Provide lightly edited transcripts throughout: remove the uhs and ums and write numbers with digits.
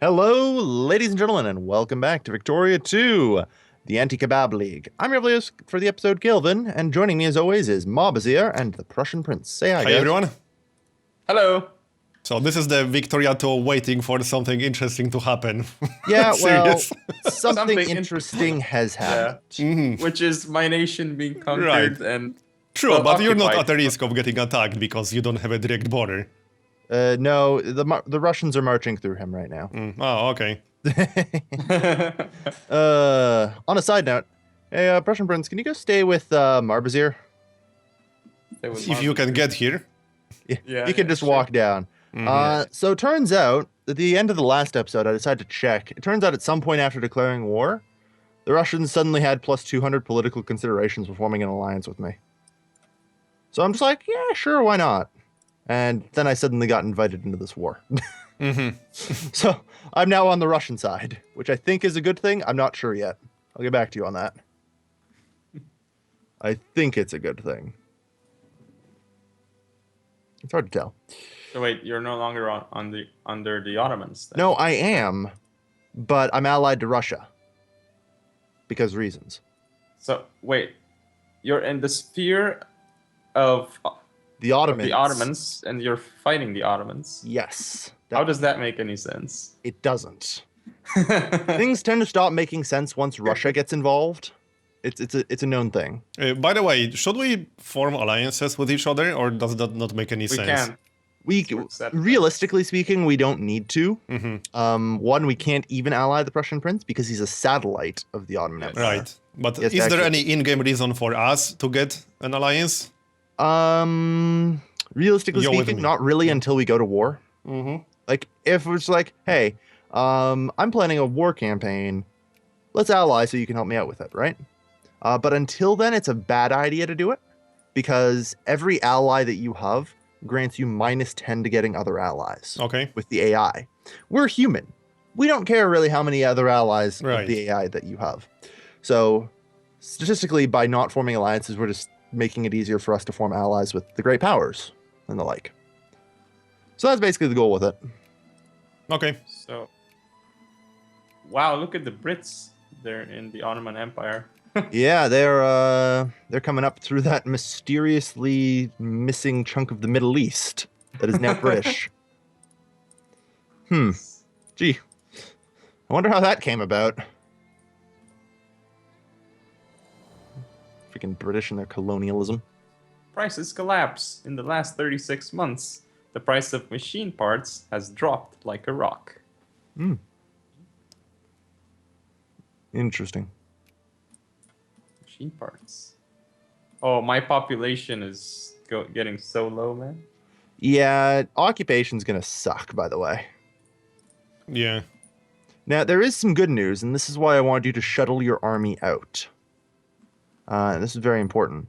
Hello, ladies and gentlemen, and welcome back to Victoria 2, the Anti-Kebab League. I'm your host for the episode, Gilvin, and joining me as always is Marbozir and the Prussian Prince. Say hi, Hi guys. everyone. Hello. So this is the Victoria tour waiting for something interesting to happen. Yeah, well, Serious. something interesting has happened. Which is my nation being conquered Right. and True, but you're not occupied. at the risk of getting attacked because you don't have a direct border. No, the Russians are marching through him right now. Oh, okay. On a side note, hey, Prussian Prince, can you go stay with Marbozir? If you can get here. You can just walk down. So it turns out, at the end of the last episode, I decided to check. It turns out at some point after declaring war, the Russians suddenly had plus 200 political considerations for forming an alliance with me. So I'm just like, yeah, sure, why not? And then I suddenly got invited into this war. So I'm now on the Russian side, which I think is a good thing. I'm not sure yet. I'll get back to you on that. I think it's a good thing. It's hard to tell. So wait, you're no longer under the Ottomans then? No, I am, but I'm allied to Russia. Because reasons. So wait, you're in the sphere of The Ottomans. the Ottomans and you're fighting the Ottomans. Yes. How does that make any sense? It doesn't. Things tend to stop making sense once Russia gets involved. It's a known thing. By the way, should we form alliances with each other, or does that not make any We sense? can. We realistically speaking, we don't need to. One, we can't even ally the Prussian Prince because he's a satellite of the Ottoman Empire. Right. But Yes, is there actually- any in-game reason for us to get an alliance? Realistically You're with speaking, me. not really until we go to war. Like, if it's like, hey, I'm planning a war campaign, let's ally so you can help me out with it, right? But until then, it's a bad idea to do it because every ally that you have grants you -10 to getting other allies Okay. with the AI. We're human. We don't care really how many other allies Right. of the AI that you have. So statistically, by not forming alliances, we're just making it easier for us to form allies with the great powers and the like. So that's basically the goal with it. Okay. So, wow, look at the Brits. They're in the Ottoman Empire. Yeah, they're coming up through that mysteriously missing chunk of the Middle East that is now British. Gee, I wonder how that came about. Freaking British and their colonialism. Prices collapse in the last 36 months. The price of machine parts has dropped like a rock. Interesting. Machine parts. Oh, my population is getting so low, man. Yeah, occupation's gonna suck, by the way. Yeah. Now, there is some good news, and this is why I wanted you to shuttle your army out. And this is very important.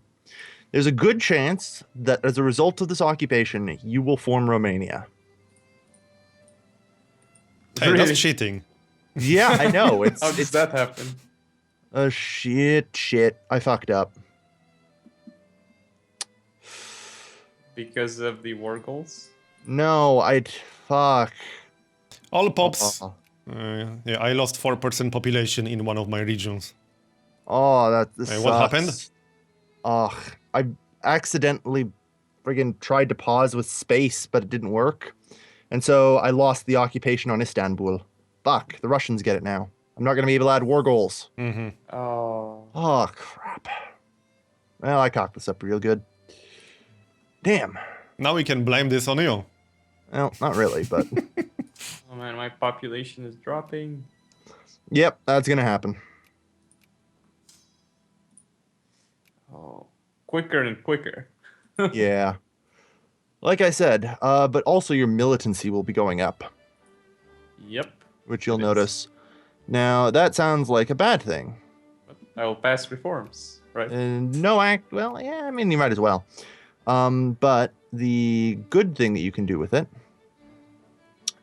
There's a good chance that as a result of this occupation, you will form Romania. Hey, Really? that's cheating. Yeah, I know. How does that happen? Shit. I fucked up. Because of the war goals? No, fuck. All pops. Oh, Yeah, I lost 4% population in one of my regions. this Hey, what sucks. happened? I accidentally friggin' tried to pause with space, but it didn't work. And so I lost the occupation on Istanbul. Fuck, the Russians get it now. I'm not going to be able to add war goals. Oh. Oh, crap. Well, I cocked this up real good. Damn. Now we can blame this on you. Well, not really, but... Oh man, my population is dropping. Yep, that's going to happen. Oh. Quicker and quicker. Yeah. Like I said, but also your militancy will be going up, Yep. which you'll It is. notice. Now, that sounds like a bad thing. But I will pass reforms, right? Well, yeah, I mean, you might as well. But the good thing that you can do with it,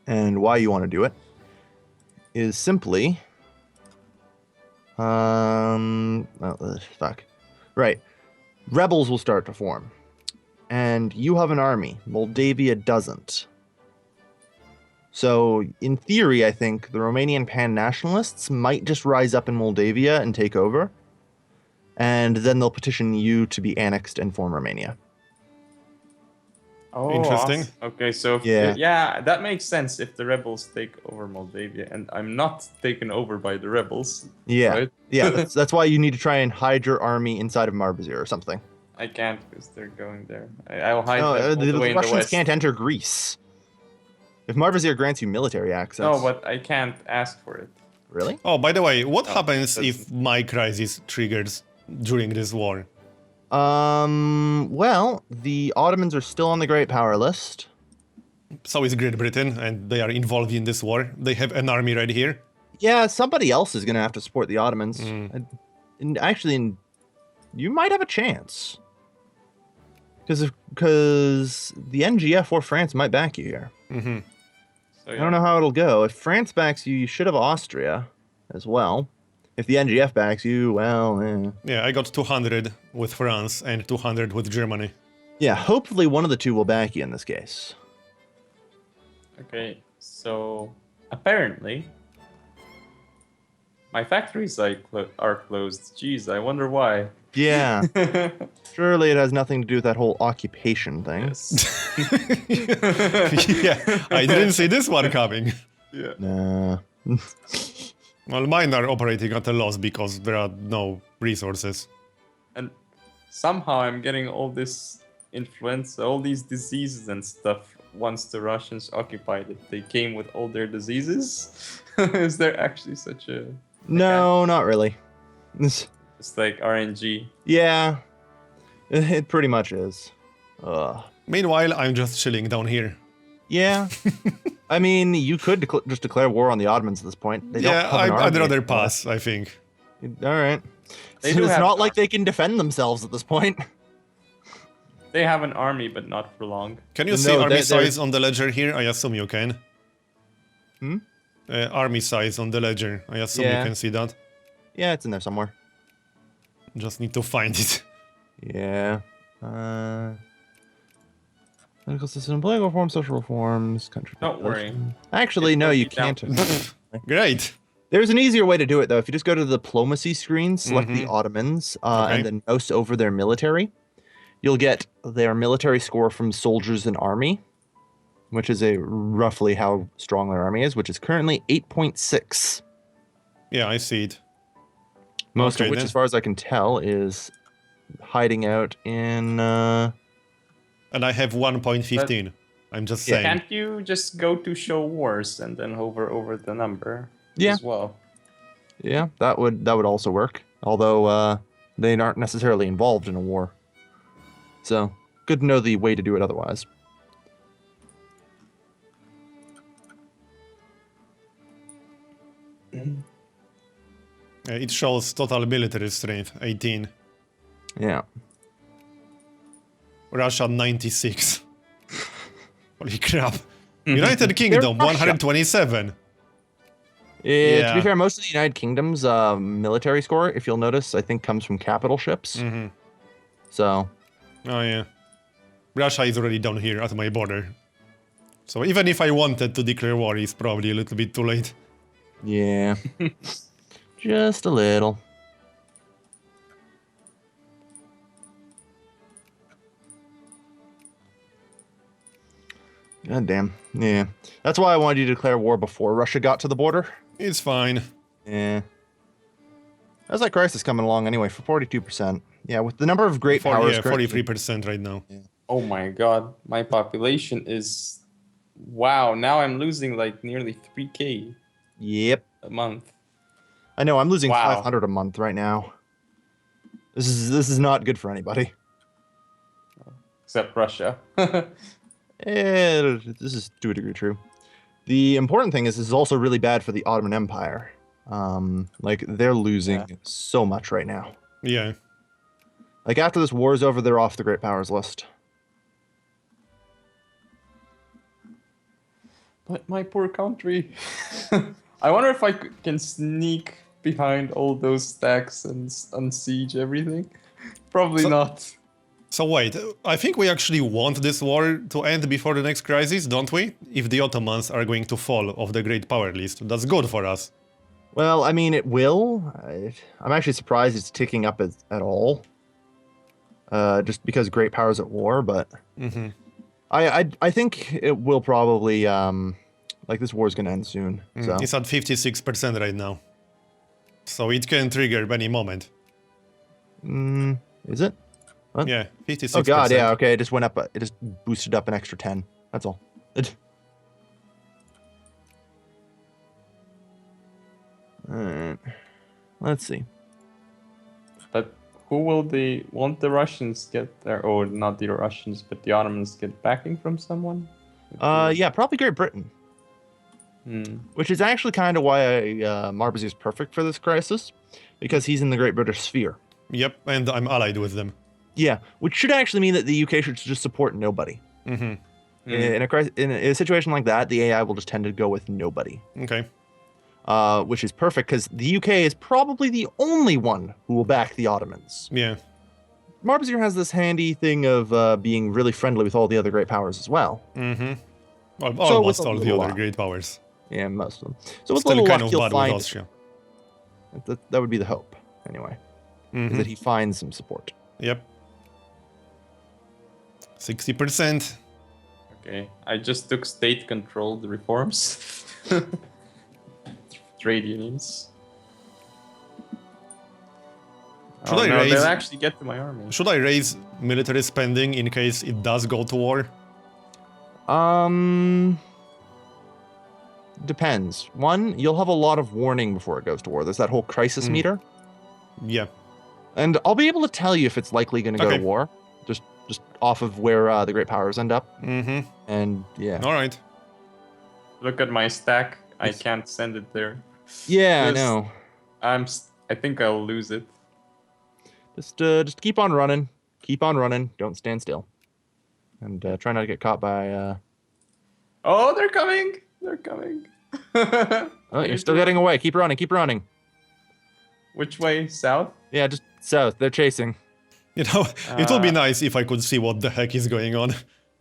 and why you want to do it, is simply, fuck. Right. Rebels will start to form. And you have an army. Moldavia doesn't. So, in theory, I think the Romanian pan-nationalists might just rise up in Moldavia and take over, and then they'll petition you to be annexed and form Romania. Oh, Interesting. awesome. Okay, so Yeah. that makes sense if the rebels take over Moldavia, and I'm not taken over by the rebels. Yeah, right? yeah. That's why you need to try and hide your army inside of Marbozir or something. I can't because they're going there. I'll hide No, them all the way in the Russians west. can't enter Greece. If Marbozir grants you military access. No, but I can't ask for it. Really? Oh, by the way, what happens that's- if my crisis triggers during this war? Well, the Ottomans are still on the Great Power list. So is Great Britain, and they are involved in this war. They have an army right here. Yeah, somebody else is going to have to support the Ottomans. And actually, you might have a chance. Because the NGF or France might back you here. Mm-hmm. So, I don't know how it'll go. If France backs you, you should have Austria as well. If the NGF backs you, well, Yeah, I got 200 with France and 200 with Germany. Yeah, hopefully one of the two will back you in this case. Okay, so apparently my factories are closed. Jeez, I wonder why. Yeah, surely it has nothing to do with that whole occupation thing. Yes. Yeah, I didn't see this one coming. Yeah. Nah. Well, mine are operating at a loss because there are no resources. And somehow I'm getting all this influenza, all these diseases and stuff once the Russians occupied it. They came with all their diseases. Is there actually such a... No, not really. It's like RNG. Yeah, it pretty much is. Ugh. Meanwhile, I'm just chilling down here. Yeah. I mean, you could just declare war on the Ottomans at this point. They don't Yeah, have an I'd army rather anymore. pass, I think. All right. They So do it's have not an like they can defend themselves at this point. They have an army, but not for long. Can you No, see army they're- size on the ledger here? I assume you can. Hmm? Army size on the ledger. I assume Yeah. you can see that. Yeah, it's in there somewhere. Just need to find it. Yeah. Medical system, political reform, social reforms, country. Don't worry. Actually, no, you broke me down. can't. Great. There's an easier way to do it, though. If you just go to the diplomacy screen, select the Ottomans, Okay. and then mouse over their military, you'll get their military score from soldiers and army, which is roughly how strong their army is, which is currently 8.6. Yeah, I see it. Most Okay, of which, then. as far as I can tell, is hiding out in... And I have 1.15. I'm just saying. Can't you just go to show wars and then hover over the number Yeah. as well? Yeah, that would also work. Although they aren't necessarily involved in a war. So, good to know the way to do it otherwise. It shows total military strength, 18. Yeah. Russia, 96. Holy crap. United Kingdom, Russia. 127. To Yeah. be fair, most of the United Kingdom's military score, if you'll notice, I think comes from capital ships. Mm-hmm. So, Oh, yeah. Russia is already down here at my border. So even if I wanted to declare war, it's probably a little bit too late. yeah. Just a little. God damn. Yeah. That's why I wanted you to declare war before Russia got to the border. It's fine. Yeah. How's that crisis coming along anyway? For 42%. Yeah, with the number of great powers. Yeah, currently- 43% right now. Oh my god, my population is... Wow, now I'm losing like nearly 3k Yep. a month. I know. I'm losing Wow. 500 a month right now. This is not good for anybody. Except Russia. This is to a degree true. The important thing is this is also really bad for the Ottoman Empire. Like they're losing so much right now. Yeah. Like after this war is over, they're off the Great Powers list. But my poor country. I wonder if I can sneak behind all those stacks and unsiege everything. Probably not. So wait, I think we actually want this war to end before the next crisis, don't we? If the Ottomans are going to fall off the great power list, that's good for us. Well, I mean, it will. I'm actually surprised it's ticking up at all. Just because great powers at war, but I think it will probably like this war is going to end soon. So It's at 56% right now, so it can trigger any moment. is it? What? Yeah, 56%. Oh god, yeah. Okay, it just went up. It just boosted up an extra 10. That's all. Alright. Let's see. But who will won't the Russians get there, or not the Russians, but the Ottomans get backing from someone? Yeah, probably Great Britain. Which is actually kind of why Marbozir is perfect for this crisis, because he's in the Great British sphere. Yep, and I'm allied with them. Yeah, which should actually mean that the UK should just support nobody. In a situation like that, the AI will just tend to go with nobody. Okay. Which is perfect because the UK is probably the only one who will back the Ottomans. Yeah. Marbozir has this handy thing of being really friendly with all the other great powers as well. Well, So almost with a all the little other luck. great powers. Yeah, most of them. So with Still little kind luck, of he'll bad with find Austria. that would be the hope, anyway. Is that he finds some support. Yep. 60%. Okay, I just took state-controlled reforms. Trade unions. Should I raise- They'll actually get to my army. Should I raise military spending in case it does go to war? Depends. One, you'll have a lot of warning before it goes to war. There's that whole crisis meter. Yeah. And I'll be able to tell you if it's likely going to go Okay. to war. Just off of where the great powers end up. And yeah. Alright. Look at my stack. I can't send it there. Yeah, I Yes. know. I think I'll lose it. Just keep on running. Keep on running. Don't stand still. And try not to get caught by... Oh, they're coming! They're coming. Oh, you're still getting away. Keep running. Keep running. Which way? South? Yeah, just south. They're chasing. You know, it would be nice if I could see what the heck is going on.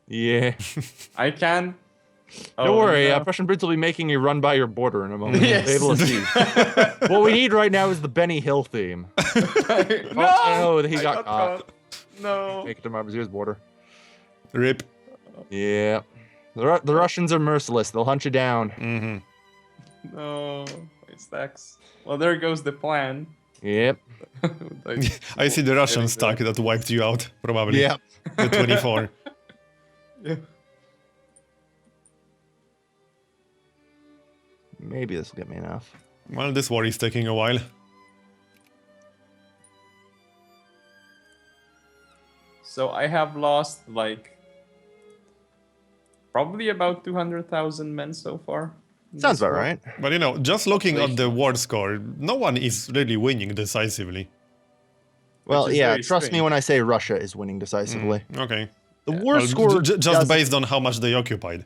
Yeah. I can. Don't worry. no. Prussian Brutes will be making you run by your border in a moment. Yes. You'll be able to see. What we need right now is the Benny Hill theme. No! He I got caught. No. Make it to Marbozir's border. Rip. Yeah. The Russians are merciless. They'll hunt you down. No. My stacks. Well, there goes the plan. Yep. I see the Russian stack that wiped you out, probably. Yep. The 24. Yeah. Maybe this will get me enough. Well, this war is taking a while. So I have lost like probably about 200,000 men so far. in Sounds this about war. right. But you know, just looking at the war score, no one is really winning decisively. Well, is yeah, very trust me strange. when I say Russia is winning decisively. Okay. The war Well, score just doesn't- based on how much they occupied.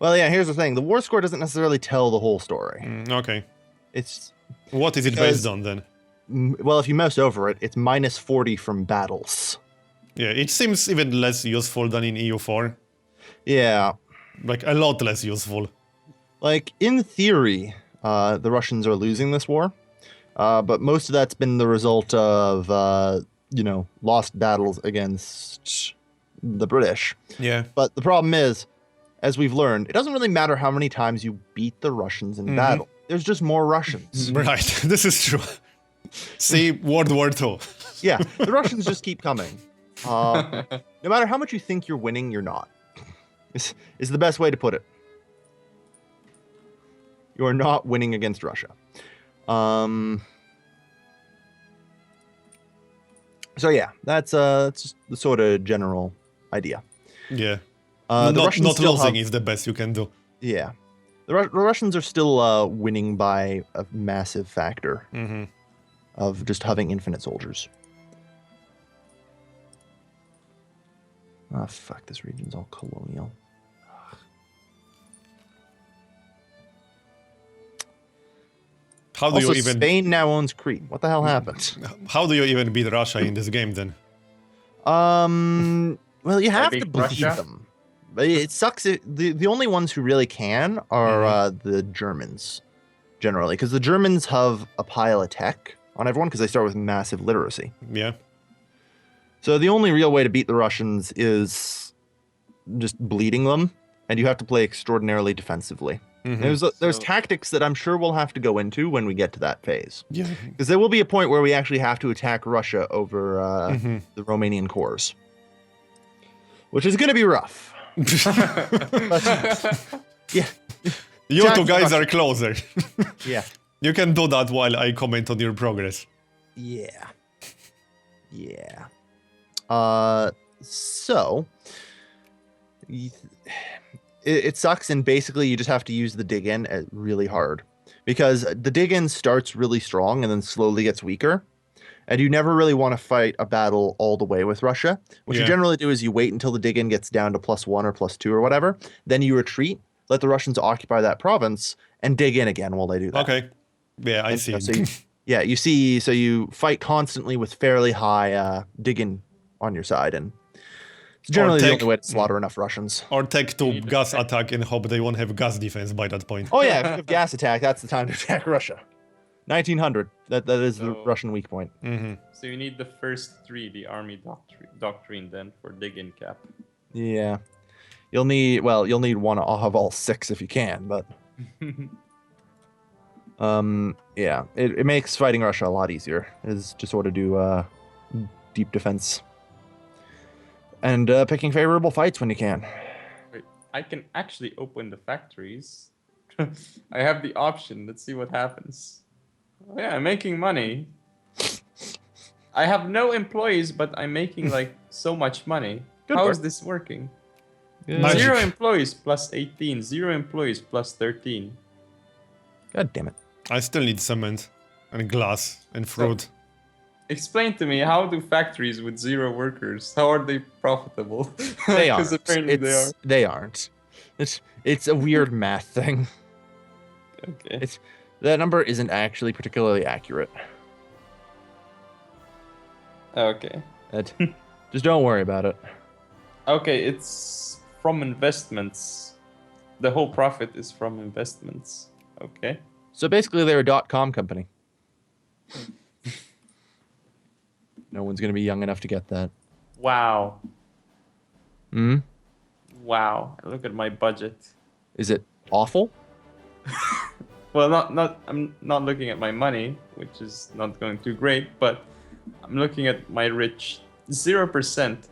Well, yeah, here's the thing. The war score doesn't necessarily tell the whole story. Okay. It's What is it Because- based on then? well, if you mouse over it, it's minus 40 from battles. Yeah, it seems even less useful than in EU4. Yeah. Like, a lot less useful. Like, in theory, the Russians are losing this war, but most of that's been the result of, lost battles against the British. Yeah. But the problem is, as we've learned, it doesn't really matter how many times you beat the Russians in battle. There's just more Russians. Right, this is true. See World War II. Yeah, the Russians just keep coming. No matter how much you think you're winning, you're not. Is the best way to put it. You are not winning against Russia. So yeah, that's just the sort of general idea. Yeah. The not Russians not still losing have- is the best you can do. Yeah, the Russians are still winning by a massive factor of just having infinite soldiers. Ah, fuck! This region's all colonial. How do Also, you even Spain now owns Crete. What the hell happened? How do you even beat Russia in this game then? Well, you have Maybe to bleed Russia? them. But it sucks. The only ones who really can are the Germans, generally, because the Germans have a pile of tech on everyone because they start with massive literacy. Yeah. So the only real way to beat the Russians is just bleeding them, and you have to play extraordinarily defensively. There's So- tactics that I'm sure we'll have to go into when we get to that phase. Yeah. Because there will be a point where we actually have to attack Russia over the Romanian cores, which is going to be rough. Yeah, You two Jack's guys Russia. are closer. yeah, You can do that while I comment on your progress. yeah. So it sucks, and basically you just have to use the dig in really hard, because the dig in starts really strong and then slowly gets weaker. And you never really want to fight a battle all the way with Russia. What you Yeah. generally do is you wait until the dig in gets down to +1 or +2 or whatever. Then you retreat, let the Russians occupy that province, and dig in again while they do that. Okay. Yeah, I And, see. so you fight constantly with fairly high dig in on your side, and it's generally the take- only way to slaughter enough Russians. Or take to need to gas check. attack and hope they won't have gas defense by that point. Oh yeah, if you have gas attack, that's the time to attack Russia. 1900. That is the So- Russian weak point. So you need the first 3, the army doctrine, then for dig-in cap. Yeah. You'll need one of all 6 if you can, but yeah, it makes fighting Russia a lot easier. Is just sort of do deep defense and picking favorable fights when you can. Wait, I can actually open the factories. I have the option. Let's see what happens. Oh, yeah, I'm making money. I have no employees, but I'm making like so much money. Good How work. is this working? Magic. 0 employees plus 18. 0 employees plus 13. God damn it. I still need cement and glass and fruit. Explain to me, how do factories with 0 workers, how are they profitable? They Because aren't. apparently they are. They aren't. It's a weird math thing. Okay. That number isn't actually particularly accurate. Okay. Just don't worry about it. Okay, it's from investments. The whole profit is from investments. Okay. So basically, they're a .com company. No one's gonna be young enough to get that. Wow. Hmm. Wow. Look at my budget. Is it awful? Well, I'm not looking at my money, which is not going too great, but I'm looking at my rich. 0%.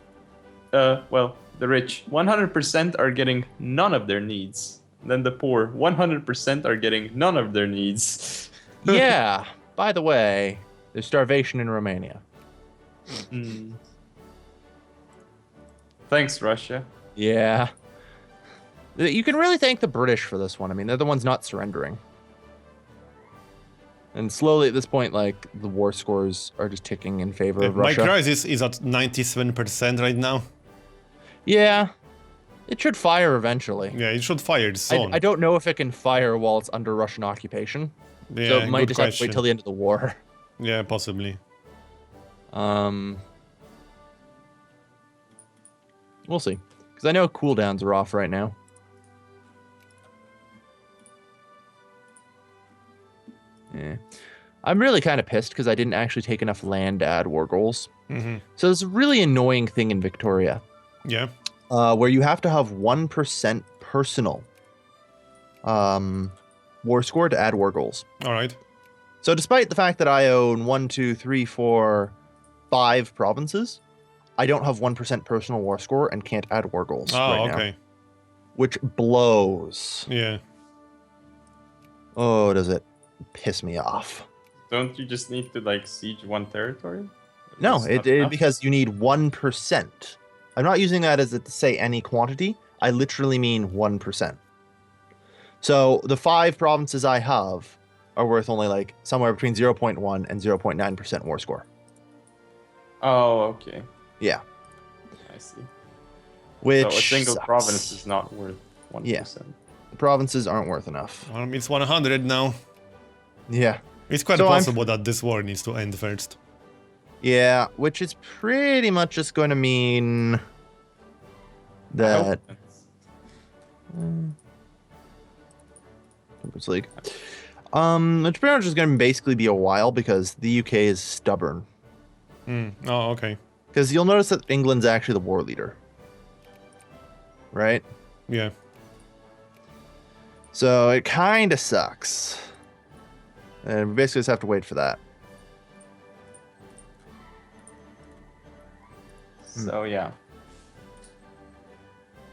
Well, the rich 100% are getting none of their needs. Then the poor 100% are getting none of their needs. Yeah. By the way, there's starvation in Romania. Hmm. Thanks, Russia. Yeah. You can really thank the British for this one. I mean, they're the ones not surrendering. And slowly at this point, like, the war scores are just ticking in favor of My Russia. crisis is at 97% right now. Yeah. It should fire eventually. Yeah, it should fire soon. I don't know if it can fire while it's under Russian occupation. Yeah, So it might good just have to question. wait till the end of the war. Yeah, possibly. We'll see. Because I know cooldowns are off right now. Yeah. I'm really kind of pissed because I didn't actually take enough land to add war goals. Hmm. So there's a really annoying thing in Victoria Yeah. where you have to have 1% personal war score to add war goals. All right. So despite the fact that I own 1, 2, 3, 4, 5 provinces, I don't have 1% personal war score and can't add war goals Oh, right now, okay. which blows. Yeah. Oh, does it piss me off? Don't you just need to like siege one territory? No, That's not enough? because you need 1%. I'm not using that as to say any quantity. I literally mean 1%. So the 5 provinces I have are worth only like somewhere between 0.1 and 0.9% war score. Oh, okay. Yeah. I see. Which So a single sucks. province is not worth 1%. Yeah. The provinces aren't worth enough. It's 100 now. Yeah. It's quite So I'm- possible that this war needs to end first. Yeah, which is pretty much just going to mean I that hope it's- Champions League. Which pretty much is going to basically be a while because the UK is stubborn. Oh, okay. Because you'll notice that England's actually the war leader, right? Yeah. So it kind of sucks, and we basically just have to wait for that. So yeah.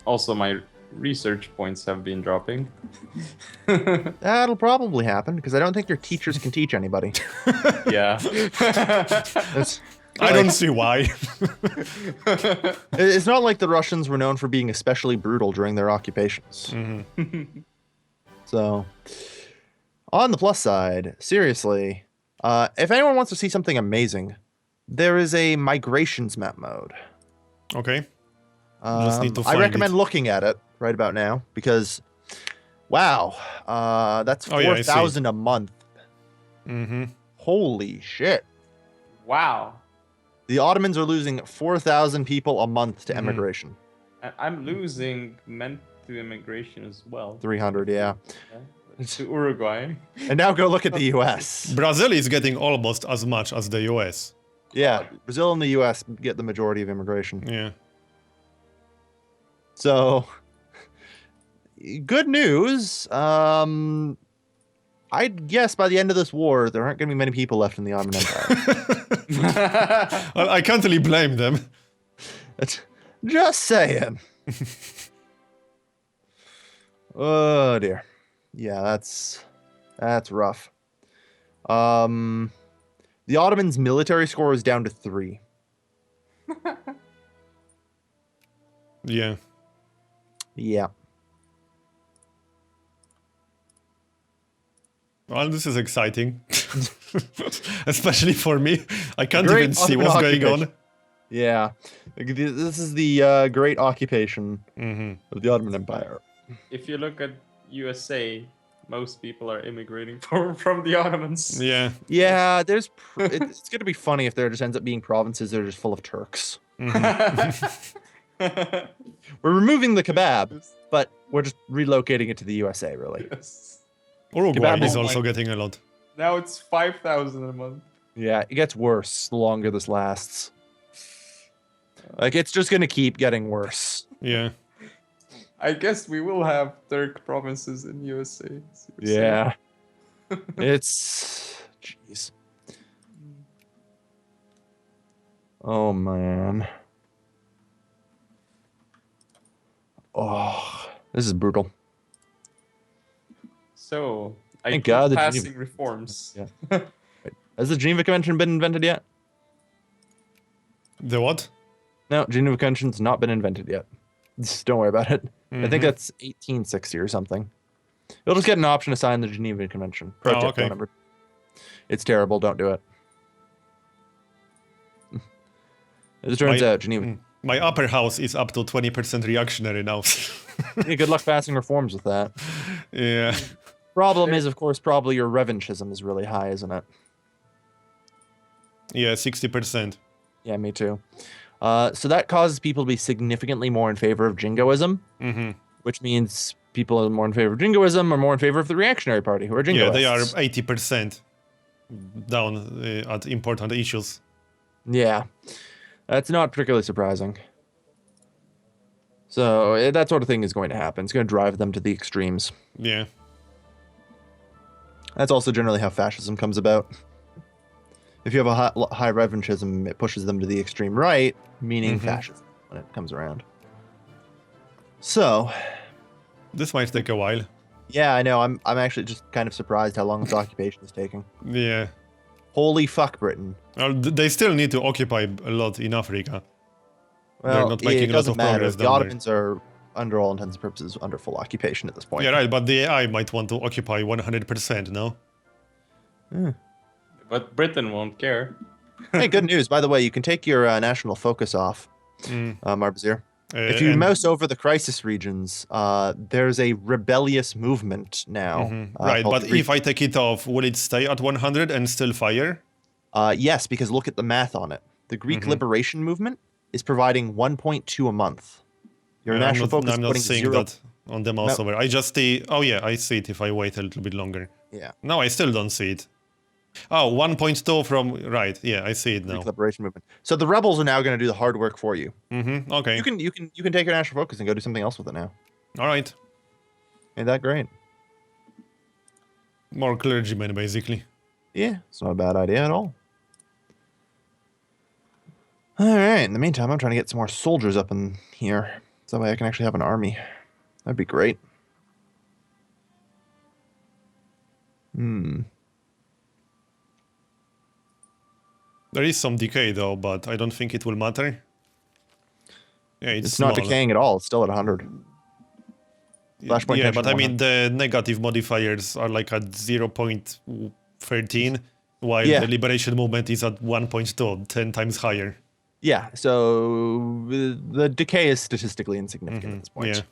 Also, my research points have been dropping. That'll probably happen because I don't think your teachers can teach anybody. Yeah. It's, I don't see why. it's not like the Russians were known for being especially brutal during their occupations. So, on the plus side, seriously, if anyone wants to see something amazing, there is a migrations map mode. Okay. Just need to I find recommend it. looking at it right about now because, wow, that's Oh, yeah, I see. 4,000 a month. Mm-hmm. Holy shit. Wow. The Ottomans are losing 4,000 people a month to emigration. I'm losing men to immigration as well. 300, yeah. To Uruguay. And now go look at the US. Brazil is getting almost as much as the US. Yeah, Brazil and the US get the majority of immigration. Yeah. So, good news. I'd guess by the end of this war, there aren't going to be many people left in the Ottoman Empire. Well, I can't really blame them. Just saying. Oh dear. Yeah, that's rough. The Ottomans' military score is down to 3. Yeah. Yeah. Well, this is exciting. Especially for me. I can't Great even see Ottoman what's going on. occupation. Yeah. This is the great occupation of the Ottoman Empire. If you look at USA, most people are immigrating from the Ottomans. Yeah. Yeah, it's going to be funny if there just ends up being provinces that are just full of Turks. We're removing the kebab, but we're just relocating it to the USA, really. Yes. Uruguay Kebab is is also like- getting a lot. Now it's 5,000 a month. Yeah, it gets worse the longer this lasts. Like, it's just going to keep getting worse. Yeah. I guess we will have Turk provinces in USA. Yeah. It's... Jeez. Oh, man. Oh, this is brutal. So, I Thank keep God the passing Geneva- reforms. Yeah. Has the Geneva Convention been invented yet? The what? No, Geneva Convention's not been invented yet. Just don't worry about it. I think that's 1860 or something. You'll just get an option to sign the Geneva Convention. Project okay. number. It's terrible. Don't do it. It turns out Geneva. My upper house is up to 20% reactionary now. Yeah, good luck passing reforms with that. Yeah. Problem is, of course, probably your revanchism is really high, isn't it? Yeah, 60%. Yeah, me too. So that causes people to be significantly more in favor of jingoism, which means people are more in favor of jingoism are more in favor of the reactionary party, who are jingoists. Yeah, they are 80% down at important issues. Yeah, that's not particularly surprising. So that sort of thing is going to happen. It's going to drive them to the extremes. Yeah. That's also generally how fascism comes about. If you have a high revanchism, it pushes them to the extreme right, meaning fascism when it comes around. So, This might take a while. yeah, I know. I'm actually just kind of surprised how long this occupation is taking. Yeah. Holy fuck, Britain. Well, they still need to occupy a lot in Africa. Well, not making it a lot doesn't of matter. progress The down there. Ottomans are, under all intents and purposes, under full occupation at this point. Yeah, right, but the AI might want to occupy 100%, no? But Britain won't care. Hey, good news. By the way, you can take your national focus off, Marbozir. If you and- mouse over the crisis regions, there's a rebellious movement now. Right, called but if I take it off, will it stay at 100 and still fire? Yes, because look at the math on it. The Greek Liberation Movement is providing 1.2 a month. Your national focus I'm not putting seeing 0. that on the mouse over. I just see... Oh yeah, I see it if I wait a little bit longer. Yeah. No, I still don't see it. Oh, 1.2 from... Right, yeah, I see it now. Greek Liberation Movement. So the rebels are now going to do the hard work for you. Okay. You can take your national focus and go do something else with it now. All right. Ain't that great? More clergymen, basically. Yeah, it's not a bad idea at all. All right. In the meantime, I'm trying to get some more soldiers up in here, so that way I can actually have an army. That'd be great. There is some decay though, but I don't think it will matter. Yeah, It's small. not decaying at all. It's still at 100. Flashpoint Yeah, tension but I mean 100. the negative modifiers are like at 0.13, while Yeah. the liberation movement is at 1.2, 10 times higher. Yeah, so the decay is statistically insignificant at this point. Yeah.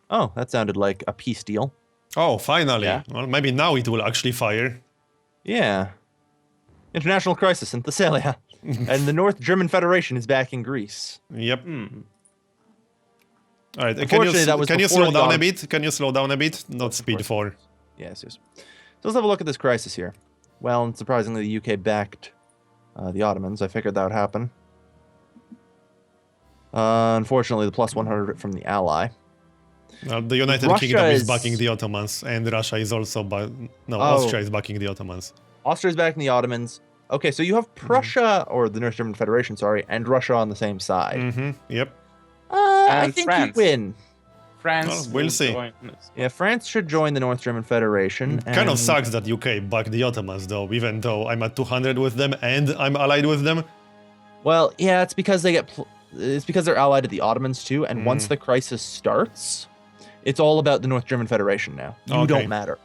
Oh, that sounded like a peace deal. Oh, finally. Yeah. Well, maybe now it will actually fire. Yeah. International crisis in Thessalia. And the North German Federation is back in Greece. Yep. All right. Unfortunately, that was Can you before slow the down a Ottoman- bit? Can you slow down a bit? Not speed 4. Yes, yes. So let's have a look at this crisis here. Well, and surprisingly, the UK backed the Ottomans. I figured that would happen. Unfortunately, the plus 100 from the ally. The United Russia Kingdom is is- backing the Ottomans, and Russia is also... No, Oh. Austria is backing the Ottomans. Austria's backing the Ottomans. Okay, so you have Prussia, or the North German Federation, sorry, and Russia on the same side. Yep. I And think France. you win. France. Well, we'll will see. join us. Yeah, France should join the North German Federation. Kind of and- sucks that UK backed the Ottomans, though, even though I'm at 200 with them and I'm allied with them. Well, yeah, it's because they get. It's because they're allied to the Ottomans too, and once the crisis starts, it's all about the North German Federation now. You Okay. don't matter.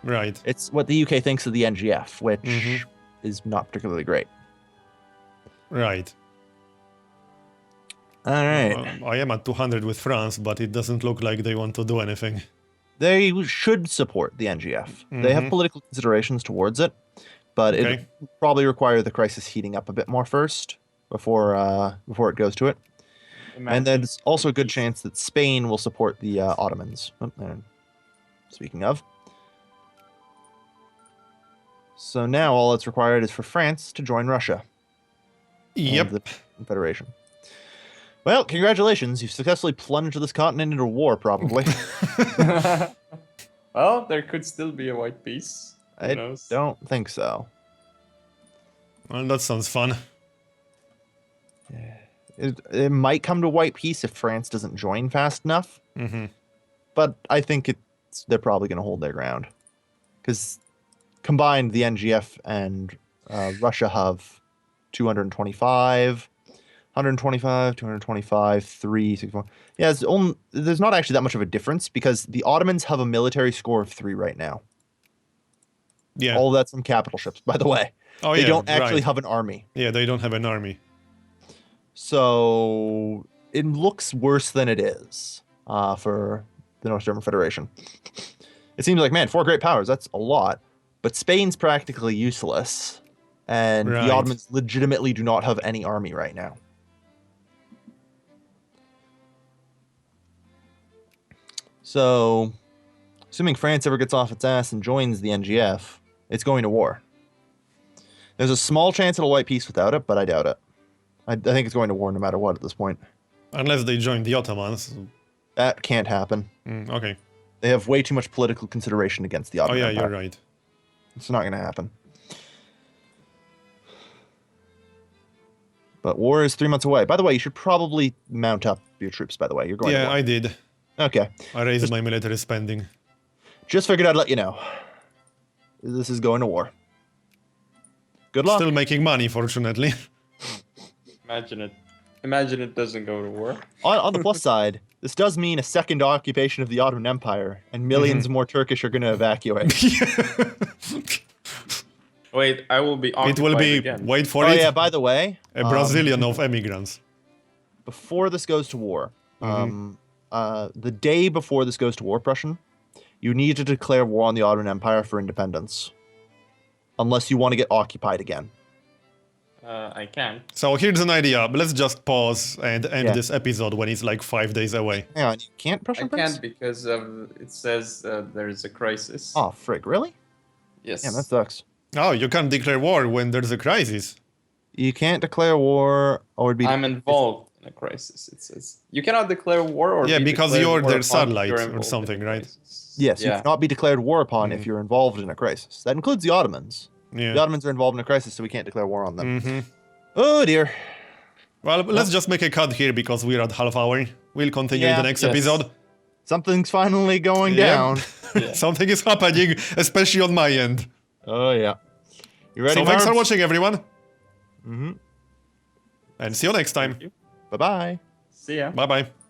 Right. It's what the UK thinks of the NGF, which is not particularly great. Right. All right. I am at 200 with France, but it doesn't look like they want to do anything. They should support the NGF. They have political considerations towards it, but it Okay. probably require the crisis heating up a bit more first before it goes to it. And then it's also a good chance that Spain will support the Ottomans. Speaking of. So now all that's required is for France to join Russia. Yep. And the Federation. Well, congratulations. You've successfully plunged this continent into war, probably. Well, there could still be a white piece. Who I knows? don't think so. Well, that sounds fun. It might come to white peace if France doesn't join fast enough. But I think they're probably going to hold their ground. Because combined, the NGF and Russia have 225, 125, 225, 364. Yeah, there's not actually that much of a difference because the Ottomans have a military score of 3 right now. Yeah. All of that's from capital ships, by the way. Oh, They yeah, don't actually right. have an army. Yeah, they don't have an army. So it looks worse than it is for the North German Federation. It seems like, man, 4 great powers, that's a lot. But Spain's practically useless. And Right. the Ottomans legitimately do not have any army right now. So, assuming France ever gets off its ass and joins the NGF, it's going to war. There's a small chance it'll white peace without it, but I doubt it. I think it's going to war no matter what at this point. Unless they join the Ottomans. That can't happen. Okay. They have way too much political consideration against the Oh, Ottoman yeah, Empire. you're right. It's not going to happen. But war is 3 months away. By the way, you should probably mount up your troops, by the way. You're going to Yeah, war. I did. Okay. I raised my military spending. Just figured I'd let you know. This is going to war. Good luck. Still making money, fortunately. Imagine it. Imagine it doesn't go to war. On the plus side, this does mean a second occupation of the Ottoman Empire, and 1,000,000s more Turkish are going to evacuate. Wait, I will be It occupied will be, again. wait for Oh it, yeah, by the way, a Brazilian of emigrants. before this goes to war, the day before this goes to war, Prussian, you need to declare war on the Ottoman Empire for independence. Unless you want to get occupied again. I can't. So here's an idea. Let's just pause and end Yeah. this episode when it's like 5 days away. Hang on, you can't Prussian I Prince? can't because it says there's a crisis. Oh, frig, really? Yes. Yeah, that sucks. Oh, you can't declare war when there's a crisis. You can't declare war or it'd be. I'm involved in a crisis. It says you cannot declare war or Yeah, be because declared you're war their upon if satellite you're or involved in something, a right? crisis. Yes, you Yeah. cannot be declared war upon if you're involved in a crisis. That includes the Ottomans. The Yeah. Ottomans are involved in a crisis, so we can't declare war on them. Hmm. Oh dear. Well, let's just make a cut here because we're at half hour. We'll continue in Yeah. the next Yes. episode. Something's finally going Yeah. down. Yeah. Something is happening, especially on my end. Oh yeah. You ready? So thanks for Marbs? watching, everyone. Mm-hmm. And see you next time. Thank you. Bye bye. See ya. Bye-bye.